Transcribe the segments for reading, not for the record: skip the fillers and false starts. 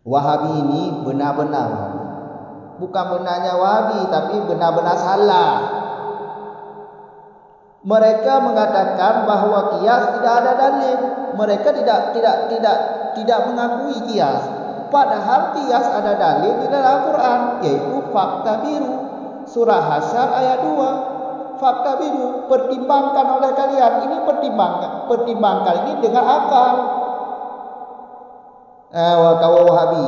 Wahabi ini benar-benar Wahabi. Bukan benarnya Wahabi, tapi benar-benar salah. Mereka mengatakan bahwa kias tidak ada dalil. Mereka tidak mengakui kias. Padahal kias ada dalil di dalam Al-Quran, yaitu fakta biru. Surah Hasyr ayat 2. Fakta biru, pertimbangkan oleh kalian. Ini pertimbangkan ini dengan akal. Kawan Wahabi,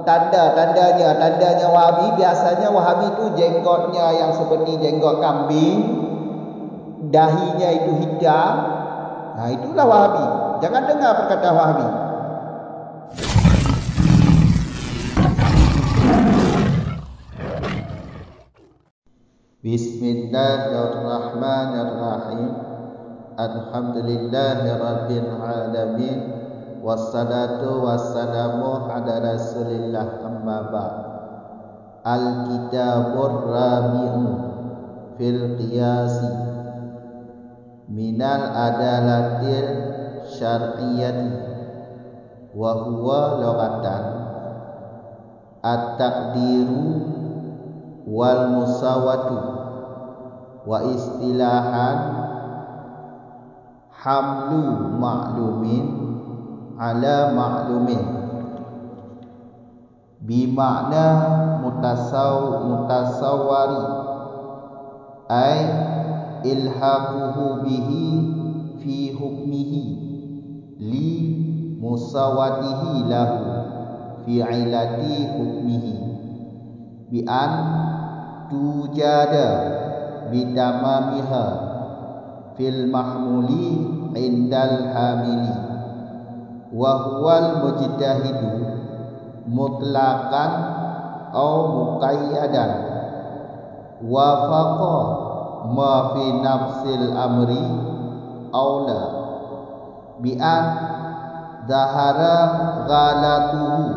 tandanya Wahabi, biasanya Wahabi itu jenggotnya yang seperti jenggot kambing, dahinya itu hitam. Nah, itulah Wahabi. Jangan dengar perkataan Wahabi. Bismillahirrahmanirrahim. Alhamdulillahirabbil alamin. Wassalatu wassalamu ala Rasulillah, amma ba'd. Al-kitabur rabi'u fil qiyasi minal adalatil syar'iyyati wa huwa lughatan at-taqdiru wal musawatu wa istilahan hamlu ma'lumin ala ma'lumin bimakna mutasawwari ay ilhaquhu bihi fi hukmihi li musawatihi lahu fi ilati hukmihi bi an tujada bitamamiha fil mahmuli indal hamili wa huwal mujtahidu mutlaqan au muqayyadan wafaqa ma fi nafsil amri aula bi an zahara ghalatuhu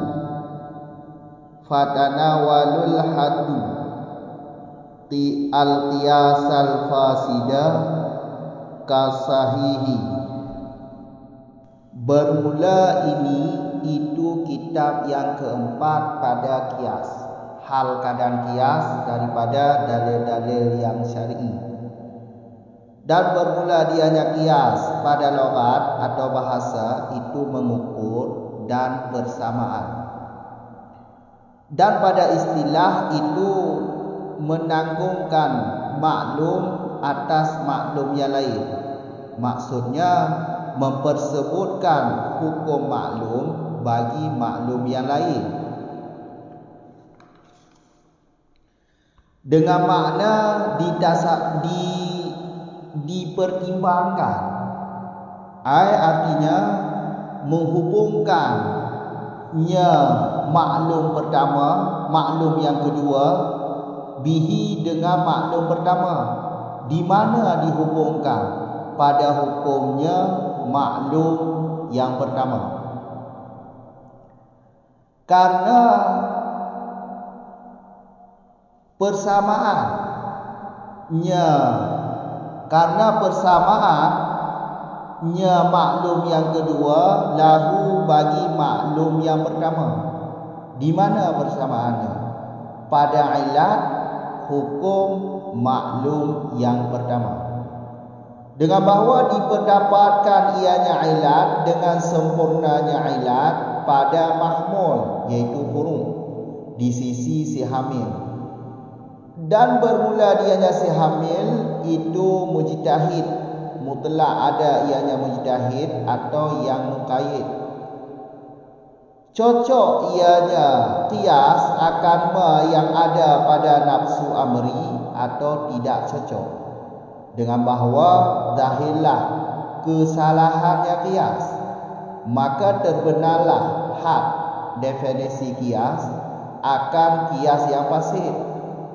fatanawalul haddu al qiyasal fasida kasahihi. Bermula ini itu kitab yang keempat pada kias, hal keadaan kias daripada dalil-dalil yang syar'i. Dan bermula dianya kias pada lughat atau bahasa itu mengukur dan bersamaan. Dan pada istilah itu menanggungkan maklum atas maklum yang lain. Maksudnya mempersebutkan hukum maklum bagi maklum yang lain dengan makna dipertimbangkan. Artinya menghubungkannya maklum pertama, maklum yang kedua bihi dengan maklum pertama. Di mana dihubungkan? Pada hukumnya maklum yang pertama. Karena persamaannya maklum yang kedua lahu bagi maklum yang pertama. Di mana persamaannya? Pada ilat hukum maklum yang pertama. Dengan bahawa diperdapatkan ianya ilat dengan sempurnanya ilat pada mahmul, iaitu huruf di sisi si hamil. Dan bermula dianya si hamil itu mujtahid mutlak, ada ianya mujtahid atau yang muqayyid. Cocok ianya qiyas akan yang ada pada nafsu amri atau tidak cocok. Dengan bahawa zahirlah kesalahannya kias, maka terbenarlah had definisi kias akan kias yang fasid,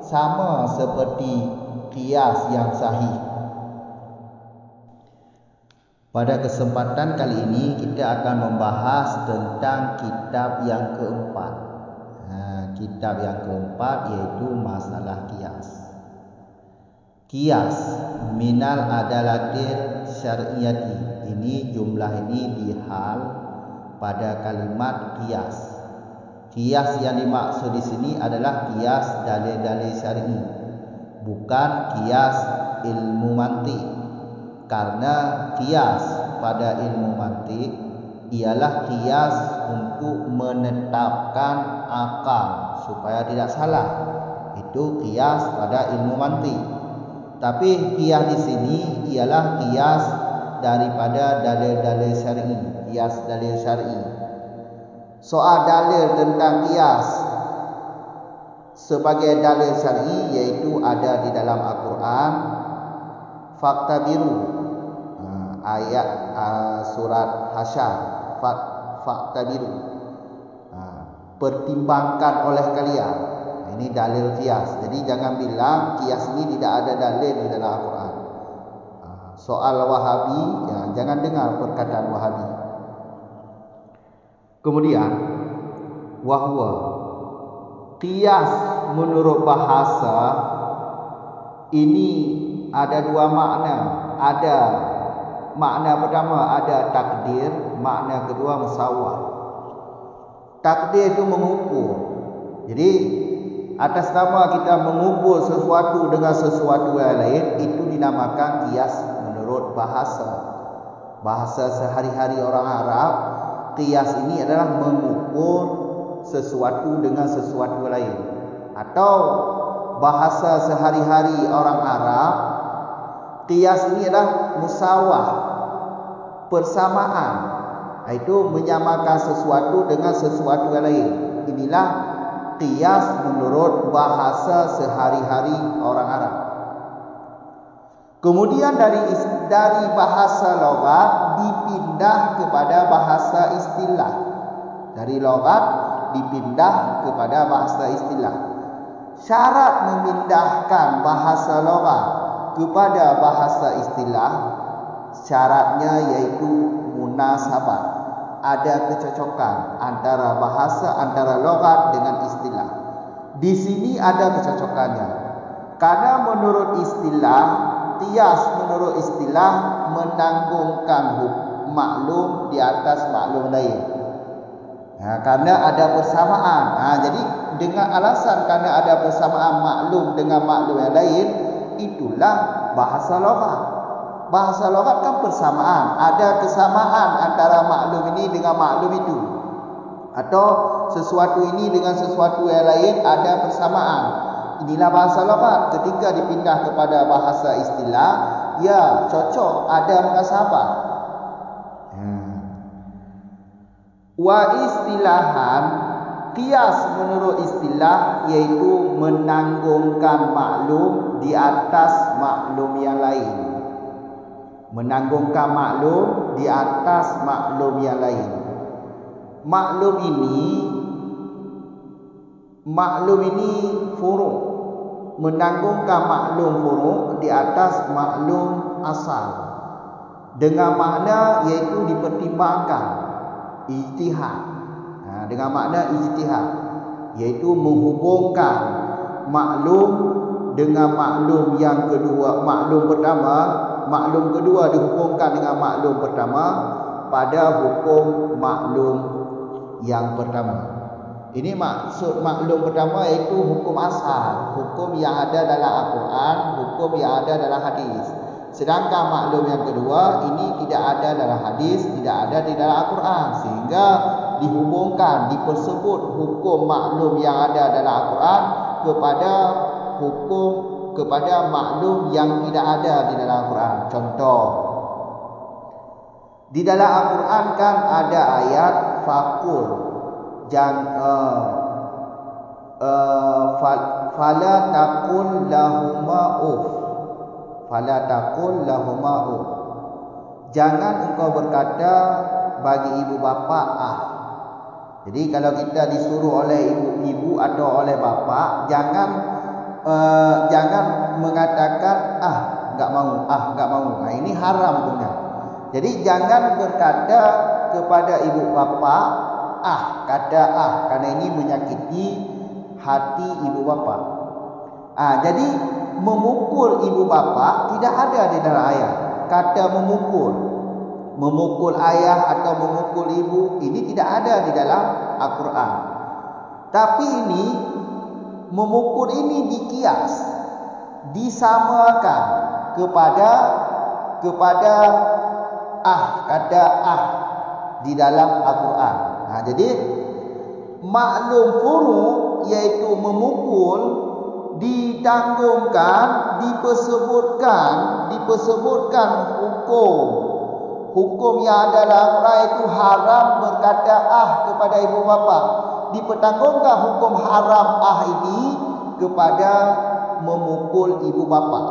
sama seperti kias yang sahih. Pada kesempatan kali ini kita akan membahas tentang kitab yang keempat. Kitab yang keempat yaitu masalah kias. Kias minal adalatil syar'iyyati. Ini jumlah ini dihal pada kalimat kias. Qiyas yang dimaksud di sini adalah qiyas dalil-dalil syar'i, bukan qiyas ilmu mantik. Karena qiyas pada ilmu mantik ialah qiyas untuk menetapkan akal supaya tidak salah. Itu qiyas pada ilmu mantik. Tapi qiyas di sini ialah qiyas daripada dalil-dalil syar'i, qiyas dalil syar'i. Soal dalil tentang qiyas sebagai dalil syar'i yaitu ada di dalam Al-Quran. Fakta biru, ayat surat Hasyr, fakta biru, pertimbangkan oleh kalian. Ini dalil qiyas. Jadi jangan bilang qiyas ini tidak ada dalil di dalam Al-Quran. Soal Wahabi, ya, jangan dengar perkataan Wahabi. Kemudian wahwa qiyas menurut bahasa ini ada dua makna. Ada makna pertama ada takdir, makna kedua musawwah. Takdir itu mengukur. Jadi atas nama kita mengukur sesuatu dengan sesuatu yang lain, itu dinamakan qiyas menurut bahasa. Bahasa sehari-hari orang Arab, qiyas ini adalah mengukur sesuatu dengan sesuatu lain. Atau bahasa sehari-hari orang Arab, qiyas ini adalah musawah, persamaan. Itu menyamakan sesuatu dengan sesuatu yang lain. Inilah qiyas menurut bahasa sehari-hari orang Arab. Kemudian dari bahasa logat dipindah kepada bahasa istilah. Dari logat dipindah kepada bahasa istilah. Syarat memindahkan bahasa logat kepada bahasa istilah, syaratnya yaitu munasabah. Ada kecocokan antara bahasa, antara logat dengan istilah. Di sini ada kecocokannya. Karena menurut istilah, qiyas menurut istilah menanggungkan maklum di atas maklum lain. Karena ada persamaan. Jadi dengan alasan karena ada persamaan maklum dengan maklum yang lain, itulah bahasa logat. Bahasa logat kan persamaan. Ada kesamaan antara maklum ini dengan maklum itu. Atau sesuatu ini dengan sesuatu yang lain ada persamaan. Inilah bahasa logat. Ketika dipindah kepada bahasa istilah, ya cocok, ada munasabah. Wa istilahan, qiyas menurut istilah yaitu menanggungkan maklum di atas maklum yang lain. Menanggungkan maklum di atas maklum yang lain. Maklum ini furu'. Menanggungkan maklum furu' di atas maklum asal. Dengan makna yaitu dipertimbangkan, ijtihad. Dengan makna ijtihad, yaitu menghubungkan maklum dengan maklum yang kedua, maklum pertama. Maklum kedua dihubungkan dengan maklum pertama pada hukum maklum yang pertama. Ini maksud maklum pertama yaitu hukum asal, hukum yang ada dalam Al-Quran, hukum yang ada dalam hadis. Sedangkan maklum yang kedua ini tidak ada dalam hadis, tidak ada di dalam Al-Quran, sehingga dihubungkan, dipersebut hukum maklum yang ada dalam Al-Quran kepada maklum yang tidak ada di dalam Al-Quran. Contoh, di dalam Al-Quran kan ada ayat faqul, fala taqul lahuma uff, fala taqul lahuma uff. Jangan engkau berkata bagi ibu bapa ah. Jadi kalau kita disuruh oleh ibu atau oleh bapa, jangan mengatakan enggak mau. Nah, ini haram punya. Jadi jangan berkata kepada ibu bapa karena ini menyakiti hati ibu bapa. Jadi memukul ibu bapa tidak ada di dalam ayat. Kata memukul ayah atau memukul ibu ini tidak ada di dalam Al-Quran. Tapi ini memukul ini dikias, disamakan kepada kata di dalam Al-Quran. Jadi maklum furu yaitu memukul ditanggungkan, dipersebutkan hukum yang ada dalam Al-Quran itu haram berkata kepada ibu bapa. Dipertanggungkan hukum haram ini kepada memukul ibu bapa.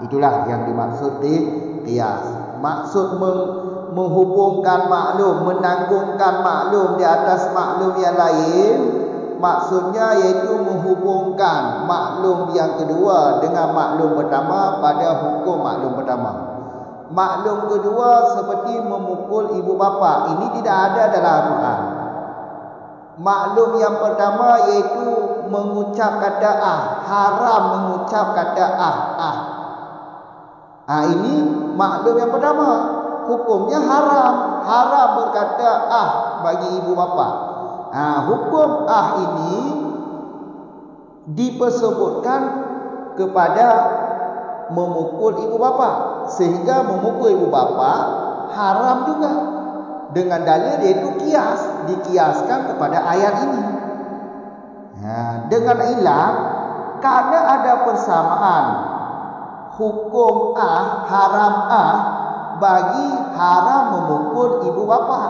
Itulah yang dimaksud di qiyas. Maksud menghubungkan maklum, menanggungkan maklum di atas maklum yang lain, maksudnya yaitu menghubungkan maklum yang kedua dengan maklum pertama pada hukum maklum pertama. Maklum kedua seperti memukul ibu bapa, ini tidak ada dalam Al-Quran. Maklum yang pertama yaitu mengucap kata haram mengucap kata ini maklum yang pertama, hukumnya haram berkata bagi ibu bapa. Hukum ini dipersebutkan kepada memukul ibu bapa, sehingga memukul ibu bapa haram juga, dengan dalil yaitu dikiaskan kepada ayat ini. Dengan ilah karena ada persamaan hukum haram bagi haram memukul ibu bapa.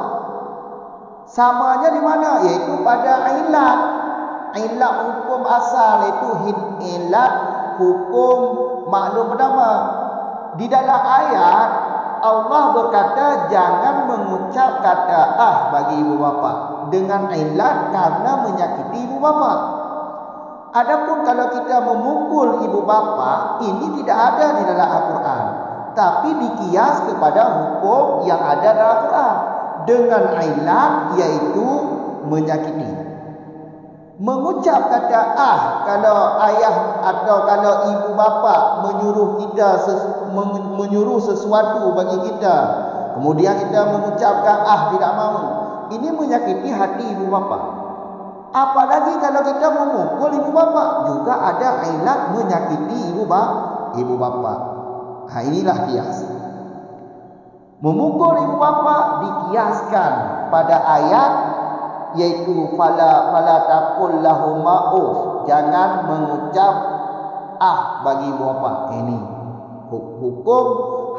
Samanya di mana? Yaitu pada ilat hukum asal, yaitu ilat hukum maklum pertama. Di dalam ayat Allah berkata jangan mengucap kata bagi ibu bapa dengan ilat karena menyakiti ibu bapa. Adapun kalau kita memukul ibu bapa, ini tidak ada di dalam Al-Quran, tapi dikias kepada hukum yang ada dalam Al-Quran dengan ilat yaitu menyakiti. Mengucap kata kalau ayah atau kalau ibu bapa menyuruh sesuatu bagi kita, kemudian kita mengucapkan tidak mahu, ini menyakiti hati ibu bapa. Apalagi kalau kita memukul ibu bapa, juga ada ilat menyakiti ibu bapa. Inilah kias. Memukul ibu bapa dikiaskan pada ayat yaitu fala taqul lahuma jangan mengucap bagi ibu bapa. Ini hukum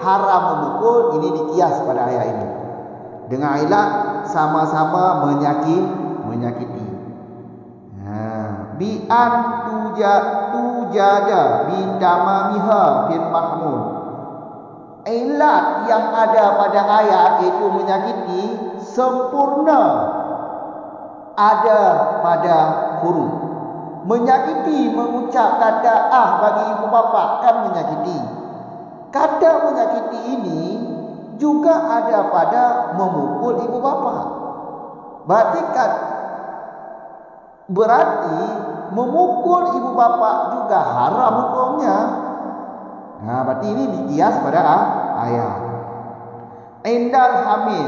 haram memukul, ini dikias pada ayat ini dengan ilat sama-sama menyakiti. Bi an tujada bi tamamiha fil mahmud. Ilat yang ada pada ayat itu menyakiti sempurna ada pada huruf. Menyakiti mengucap kata bagi ibu bapa kan menyakiti. Kata menyakiti ini juga ada pada memukul ibu bapa. Berarti memukul ibu bapa juga haram hukumnya. Berarti ini dikias pada ayat. Indal hamil,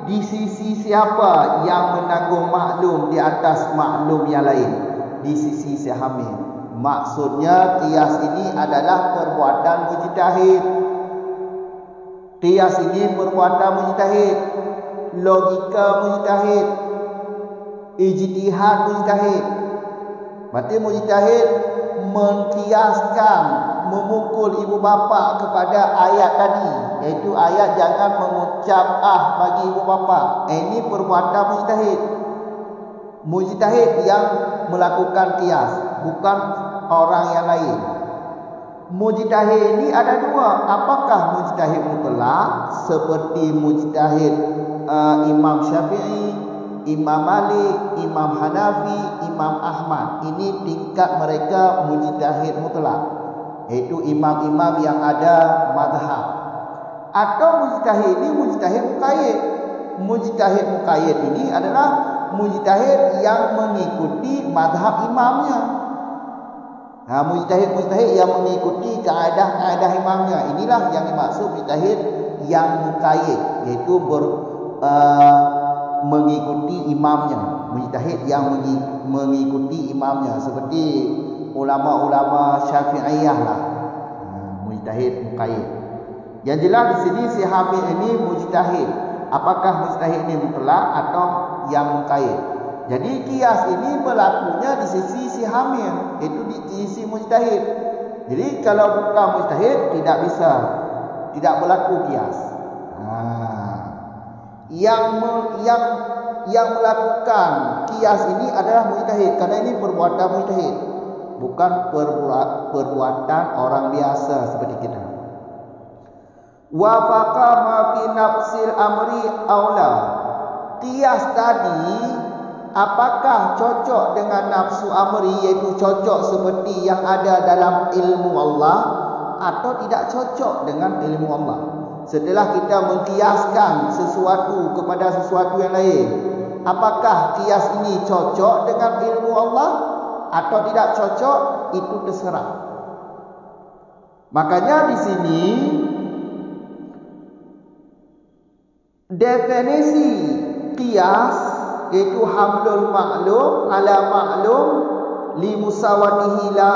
di sisi siapa yang menanggung maklum di atas maklum yang lain, di sisi si hamil. Maksudnya kias ini adalah perbuatan mujtahid. Kias ini perbuatan mujtahid, logika mujtahid, ijtihad mujtahid. Berarti mujtahid mengkiaskan memukul ibu bapa kepada ayat tadi, yaitu ayat jangan mengucap bagi ibu bapa. Ini perbuatan mujtahid. Mujtahid yang melakukan kias, bukan orang yang lain. Mujtahid ini ada dua. Apakah mujtahid mutlak seperti mujtahid Imam Syafi'i, Imam Malik, Imam Hanafi, Imam Ahmad. Ini tingkat mereka mujtahid mutlak, yaitu imam-imam yang ada mazhab. Atau mujtahid ini mujtahid muqayyid. Mujtahid muqayyid ini adalah mujtahid yang mengikuti mazhab imamnya. Mujtahid yang mengikuti kaedah imamnya. Inilah yang dimaksud mujtahid yang muqayyid, yaitu mengikuti imam imamnya, mujtahid yang mengikuti imamnya, seperti ulama-ulama Syafi'iyah lah. Mujtahid muqayyid. Yang jelas di sini si hamil ini mujtahid. Apakah mujtahid ini mutlak atau yang muqayyid? Jadi qiyas ini berlakunya di sisi si hamil, itu di sisi mujtahid. Jadi kalau bukan mujtahid tidak berlaku qiyas. Yang melakukan qiyas ini adalah mujtahid, karena ini perbuatan mujtahid, bukan perbuatan orang biasa seperti kita. Wa faqa ma fi nafsil amri aula. Qiyas tadi apakah cocok dengan nafsu amri, iaitu cocok seperti yang ada dalam ilmu Allah, atau tidak cocok dengan ilmu Allah. Setelah kita mengkiaskan sesuatu kepada sesuatu yang lain, apakah kias ini cocok dengan ilmu Allah atau tidak cocok, itu terserah. Makanya di sini definisi kias iaitu hamlul ma'lum ala ma'lum li musawatihi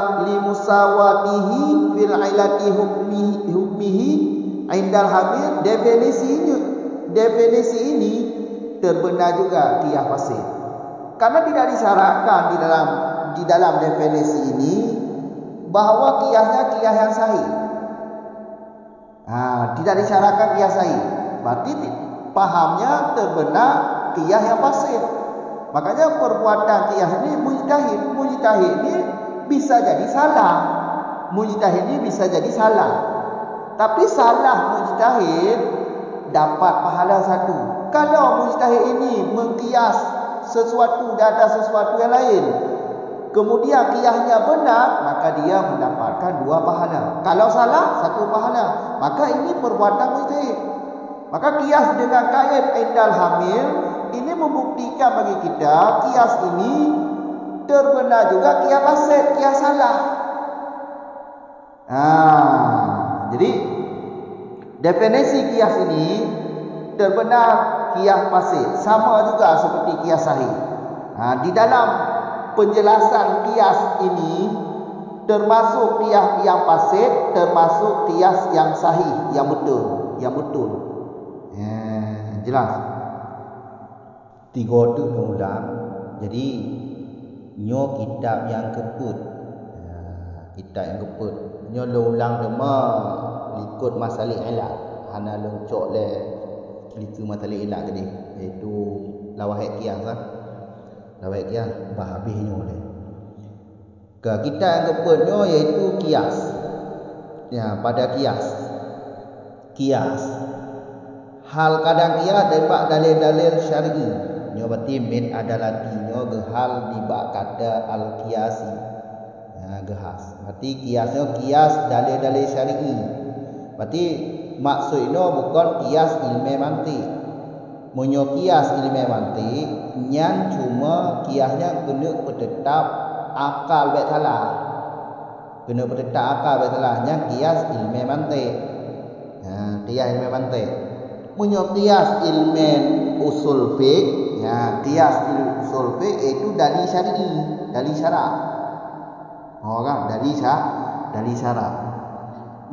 fil ilati hukmihi indal hamil. Definisi ini terbenar juga qiyas fasid, karena tidak disyaratkan di dalam definisi ini bahawa qiyasnya qiyas yang sahih. Tidak disyaratkan qiyas sahih, berarti pahamnya terbenar qiyas yang fasid. Makanya perbuatan qiyas ini mujtahid ini bisa jadi salah. Tapi salah mujtahid dapat pahala satu. Kalau mujtahid ini mengqiyas sesuatu di atas sesuatu yang lain, kemudian qiyasnya benar, maka dia mendapatkan 2 pahala. Kalau salah, 1 pahala. Maka ini perbuatan mujtahid. Maka qiyas dengan kait indal hamil ini membuktikan bagi kita qiyas ini terbenar juga qiyas fasid, qiyas salah. Jadi definisi qiyas ini terbenar qiyas fasid, sama juga seperti qiyas sahih. Di dalam penjelasan qiyas ini termasuk qiyas yang fasid, termasuk qiyas yang sahih, yang betul. Jelas. 3 tu ulang. Jadi nyo kitab yang keput. Nyo ulang dema ikut masalah ilat. Hana loncok le liku masalah ilat gede, iaitu lawahid qiyas lah. Lawahid qiyas habis nyo le. Kitab yang keput nyo iaitu qiyas. Pada qiyas. Hal kadang qiyas daripada dalil-dalil syar'i. Nyo berarti min adalah tinyo gehal di bak kata al-qiyasi. Gehas. Berarti qiyasnya qiyas dalil-dalil syar'i. Berarti maksudnya bukan qiyas ilmu mantik. Menyo qiyas ilmu mantik yang cuma qiyasnya kena bertetap akal baik salah. Kena bertetap akal baik salah yang qiyas ilmu mantik. Qiyas ilmu mantik. Menyo qiyas ilmu usul fiqh, qiyas usul fiqh itu dalil syar'i, dalil syarak. Dalil syarak.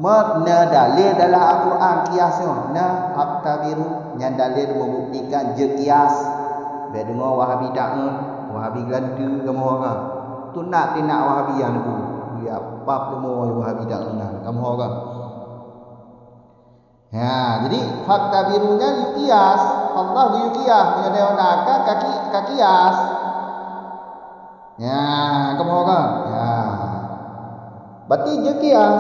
Mana dalil dalam Al-Quran qiyasnya, fakta biru yang dalil membuktikan je qiyas. Be dengar Wahabi dakun, Wahabi gelandu kamu orang. Tu nak Wahabian tu. Ya apa demo Wahabi dakun kamu orang. Jadi fakta birunya qiyas. Allah qiyas menyedayakan kaki qiyas. Kamu orang. Berarti je qiyas.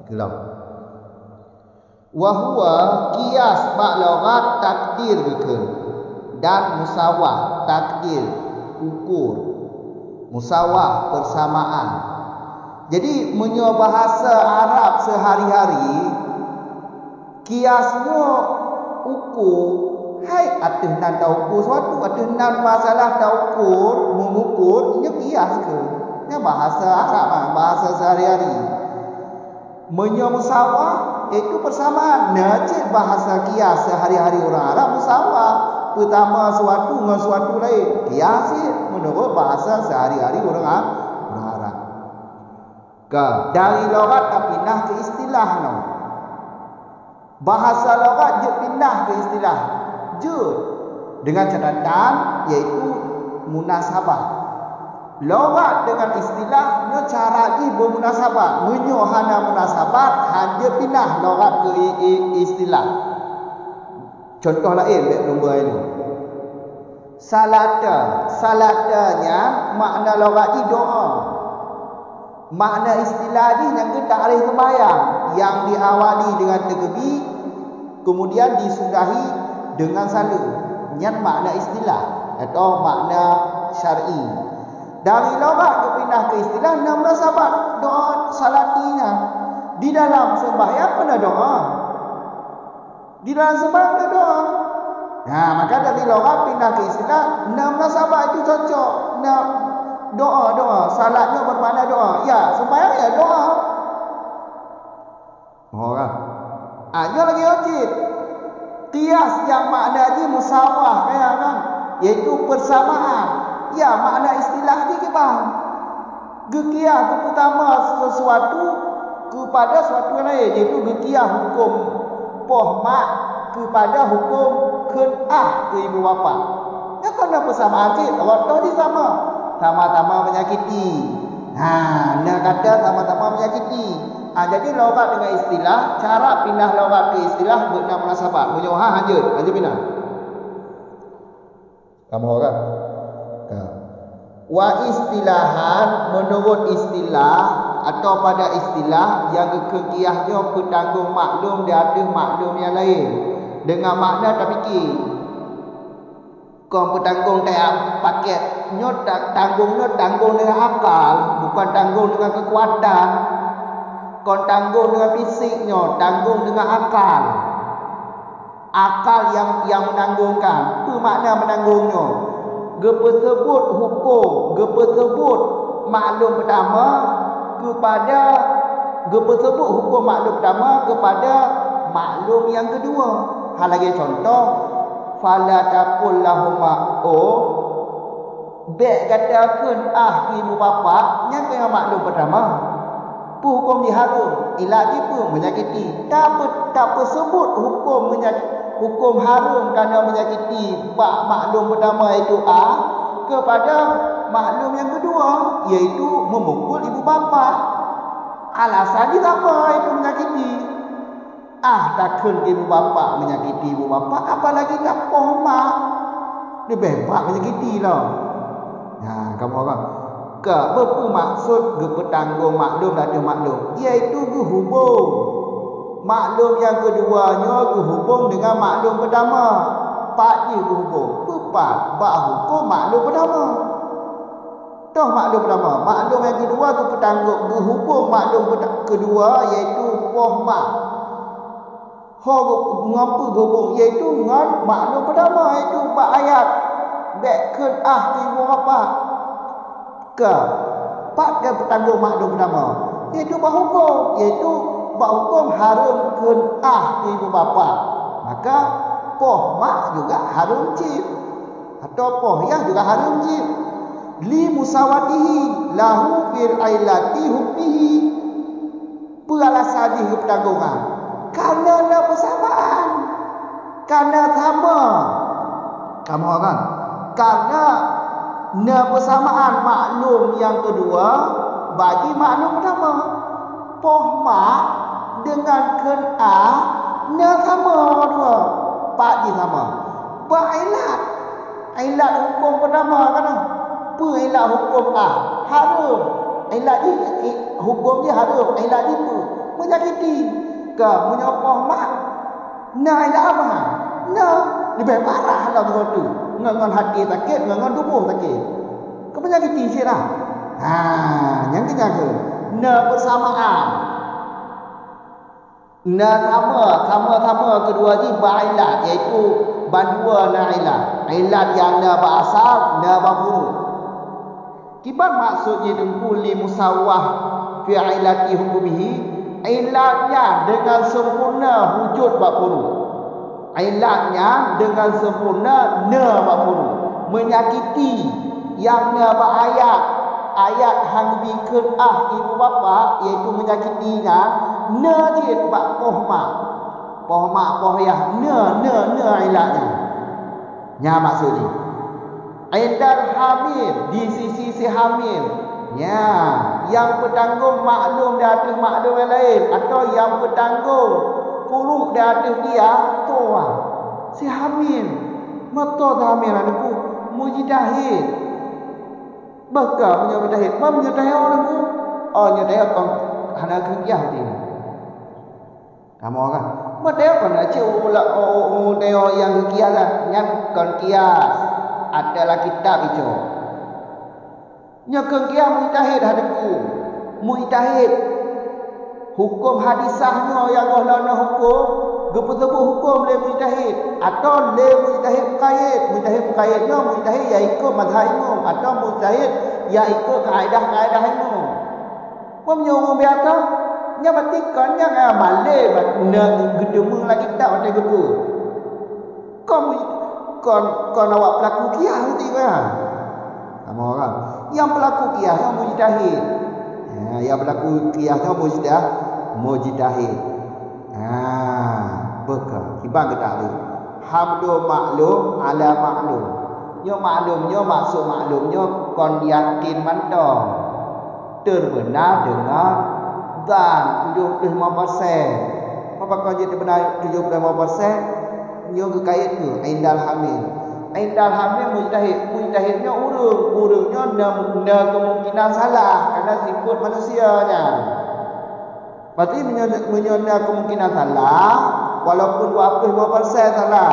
Itulah. Wa huwa qiyas ba'laghat takdir bikin dan musawah takdir ukur. Musawah persamaan. Jadi menyo bahasa Arab sehari-hari kiasnya ukur. Hai atih nan dah ukur suatu, atih nan masalah dah ukur, mengukur, ini kias ke? Ini bahasa Arab, bahasa sehari-hari. Menyo musawah itu persamaan. Najib bahasa kias sehari-hari orang Arab musawah. pertama suatu dengan suatu lain. Kias menurut bahasa sehari-hari orang Arab. Dari logat pindah ke istilah no. Bahasa logat je pindah ke istilah. Je dengan catatan iaitu munasabah. Logat dengan istilahnya cara ni bermunasabah. Menyohana munasabah hanya pindah logat ke istilah. Contoh lain baik nombor ini. Salatanya makna logat ni doa. Makna istilah ni yang kita arif sembahyang yang diawali dengan takbir kemudian disudahi dengan salam. Yang makna istilah atau makna syar'i. Dari logat ke pindah ke istilah enam munasabah doa salatinya. Di dalam sembahyang pun ada doa. Di dalam sembahyang ada doa. Nah, maka dari logat pindah ke istilah enam munasabah itu cocok. Nah, doa salatnya bermakna doa. Ya, sembahyang ya doa. Orang. Ada lagi wajib. Qiyas yang maknanya musawah kan? Iaitu persamaan. Ya, makna istilah ni ke bang? Gekiah ke pertama sesuatu kepada sesuatu yang lain, iaitu gekiah hukum pohmak kepada hukum kenah ke ibu bapa. Ya kan ada persamaan sikit. Waktu ni sama-sama menyakiti. Nak kata sama-sama menyakiti. Jadi logat dengan istilah, cara pindah logat ke istilah bernama munasabah. Menyohah hanya pindah. Kamu orang. Wa istilahan menurut istilah atau pada istilah yang kekiahnya petanggung maklum di atas maklum yang lain dengan makna tak fikir. Kau petanggung tak paketnya tanggung dengan akal, bukan tanggung dengan kekuatan. Kau tanggung dengan fisiknya, tanggung dengan akal. Akal yang menanggungkan. Apa makna menanggungnya? Gepersebut hukum, gepersebut maklum pertama kepada gepersebut hukum maklum pertama kepada maklum yang kedua. Hal lagi contoh, fala taqul lahuma baik katakan ibu bapa yang kena maklum pertama. Hukum diharum, ilat pun menyakiti. Tak sebut hukum hukum harum kerana menyakiti maklum pertama iaitu kepada maklum yang kedua iaitu memukul ibu bapa. Alasan dia sama iaitu menyakiti. Takkan ibu bapa menyakiti ibu bapa, apalagi tak pohmak. Dia bebas menyakiti lah. Kamu orang. Apa maksud bertanggung maklum dan maklum? Iaitu berhubung. Maklum yang keduanya berhubung dengan maklum pertama. Paknya berhubung. Pepat. Hukum maklum pertama. Tahu maklum pertama. Maklum yang kedua tu petanggung. Berhubung maklum kedua iaitu pohmak. Mengapa berhubung? Iaitu dengan maklum pertama. Iaitu bak ayat. Bekkan ibu bapa. Pak dia bertanggung maklum pertama iaitu berhukum, iaitu berhukum harum kenah ibu bapa. Maka pohmak juga harum cip atau pohyah juga harum cip li musawatihi lahu fil ailati hukmihi. Peralasan di pertanggungan kerana ada persamaan, kerana sama. Kamu orang kerana persamaan maklum yang kedua bagi maklum pertama. Pohmak dengan kenah sama dua. Pak di sama. Bailat. Ailat hukum pertama kan? Ilat hukum harum. Ailat ni hukum dia harum. Ailat ni menyakiti ke menyopoh mak. Ailat apa? Lebih parah lah tu. Ngan hati sakit, ngan tubuh sakit. Kau menyakiti sikit lah. Yang kejaga. Persamaan. Sama kedua ni bailat, iaitu bandua ilat. Ilat yang berasal, berfuru. Kibat maksudnya dengkuli musawah fi ilati hukumihi. Ilatnya dengan sempurna wujud berfuru. Ilatnya dengan sempurna ne bakunu menyakiti yang ne ayat hang bikin ibu bapa iaitu menyakitinya ne cit bak pohma pohyah ne ilatnya nya maksudnya Aidal hamil di sisi si hamil ya yang bertanggung maklum di atas maklum yang lain atau yang bertanggung furuk di atas dia tua si hamil mata hamil anakku mujtahid baka mujtahid mujtahid orangku mujtahid kon hana kerja dia kamu kan mujtahid kon aja ulah yang kias yang kon kias adalah kitab itu nyakeng kia mujtahid hadaku mujtahid hukum hadisahnya yang Allah hukum gepu-gepu hukum le mujtahid atau le mujtahid muqayyidnya mujtahid ya ikut mazhab imam atau mujtahid ya ikut kaedah-kaedah imam menyuruh biasa nya batikan yang malay batna gedemung lagi tak ada gepu kon awak pelaku kiah nanti kan kamu orang yang pelaku kiahnya mujtahid yang pelaku kiahnya mujtahid beka kibang ke tak hamdu maklum ala maklum nyo maklumnya maksud maklumnya kon yakin mantong terbenar dengan dan 75% apa kau jadi benar 75% nyo kait tu indal hamil mujtahidnya urungnya na kemungkinan salah karena sifat manusianya berarti menyona kemungkinan salah walaupun 25% salah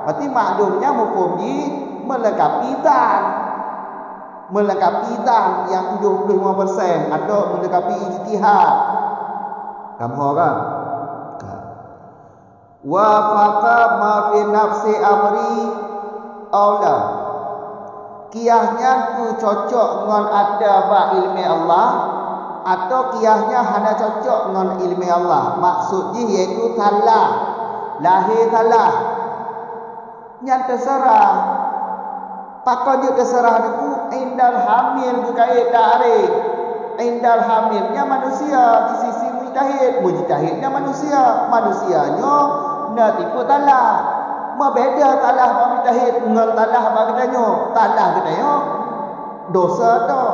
berarti maklumnya hukumnya melengkapi dan yang 75% atau melengkapi ijtihad kamu orang wafaqa ma fi nafsi amri aula kiahnya ku cocok dengan ada ba ilmu Allah atau kiahnya hanya cocok dengan ilmu Allah maksudnya iaitu salah lahir salah yang terserah pakanya terserah itu indal hamil ku kait tarik indal hamilnya manusia di sisi mujtahidnya manusianya na tipu talah beda talah ba mujtahid dengan talah ba katanya dosa tu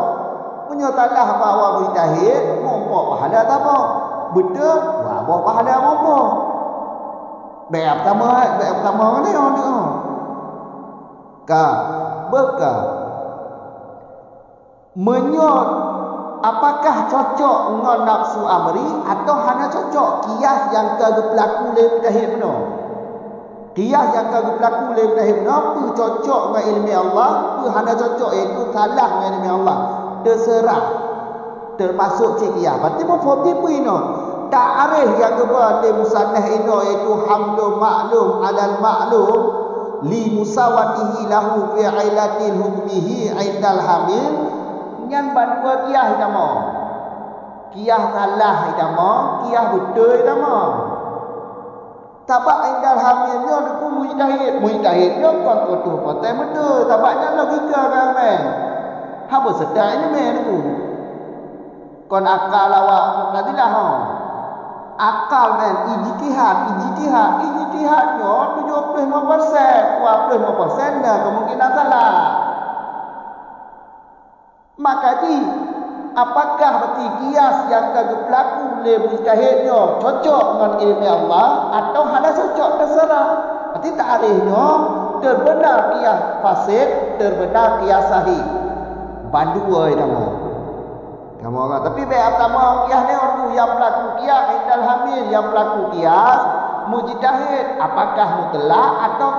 punya talah ba wa mujtahid mompo pahala tak apa betul wa ba pahala mompoแบบsama ni ka beka menyot apakah cocok dengan nafsu amri atau hanya cocok kias yang kagak pelaku le mujtahid benar kias yang kagak pelaku le mujtahid benar pu cocok dengan ilmu Allah pu hanya cocok itu salah dengan ilmu Allah terserah termasuk kias berarti mafhum tipu ino ta'arif yang kedua di musannah ino iaitu hamlu ma'lum alal ma'lum li musawatihi lahu fi ailatil hukmihi aindal hamil nyan badua kiah idamo kiah salah idamo kiah betul idamo tabak indal hamilnya deku mujtahidnya kon kotuh potai betul tabaknya logika kan men haba sedar ini men deku kon akal awak tadilah akal men ijtihadnya 75% 25% nah kemungkinan salah maka apakah berarti kias yang kagak pelaku le mujtahidnya cocok dengan ilmu Allah atau hanya cocok terserah berarti takrifnya terbenar kias fasid terbenar kias sahih bandua kamu orang tapi baik pertama kias ni orang yang pelaku kias indal hamil yang pelaku kias mujtahid apakah mutlak atau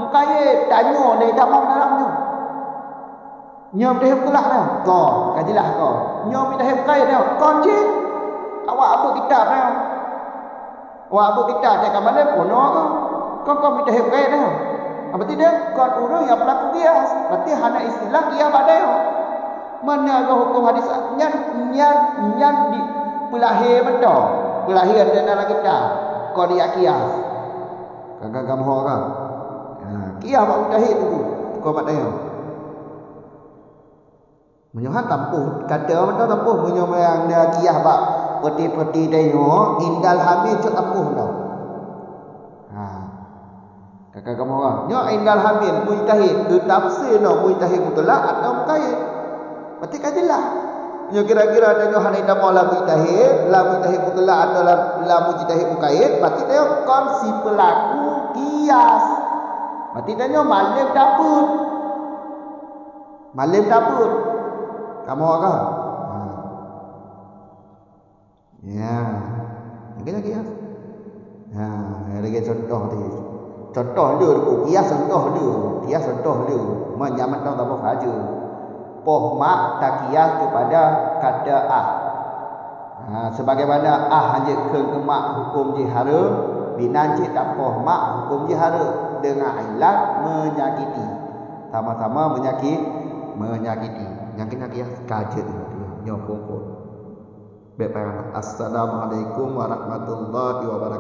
muqayyid tanya dari dalamnya nyom dah pulak dah kau kajilah kau nyom dah kai dah kau cik awak apa kitab dah awak apa kitab cakap mana pono kau dah kai dah berarti dia kau urang yang pelaku kias berarti hanya istilah kias badai mana ke hukum hadis nyan di pelahir betul pelahir dan dalam kitab kau dia kias Kagak kamu orang. Kiah bak mujtahid tu. Kau mat dia. Menyohan tampuh, kata orang tahu tampuh menyoh yang dia kiah bak peti-peti tengok indal hamil cak tampuh tau. Kakak kamu orang. Nyo indal hamil mujtahid, tu tafsir no mujtahid mutlak atau muqayyad. Berarti kajilah. Nyo kira-kira ada nyo hanya nama la mujtahid mutlak atau la mujtahid muqayyad, berarti dia kon si pelaku kias. Berarti dia nyo malim dapur. Malim dapur. Kamu orang. Ya. Mungkin kias. Lagi contoh tadi. Contoh dia kias contoh dia. Menyamat tahu tak apa aja. Poh mak tak kias kepada kata ah. Sebagaimana hanya kegemak hukum jihara, binan cik tak poh mak hukum jihara dengan ilat menyakiti. Sama-sama menyakiti. Yang kena kias kaje tu nyokong. Baik, assalamualaikum warahmatullahi wabarakatuh.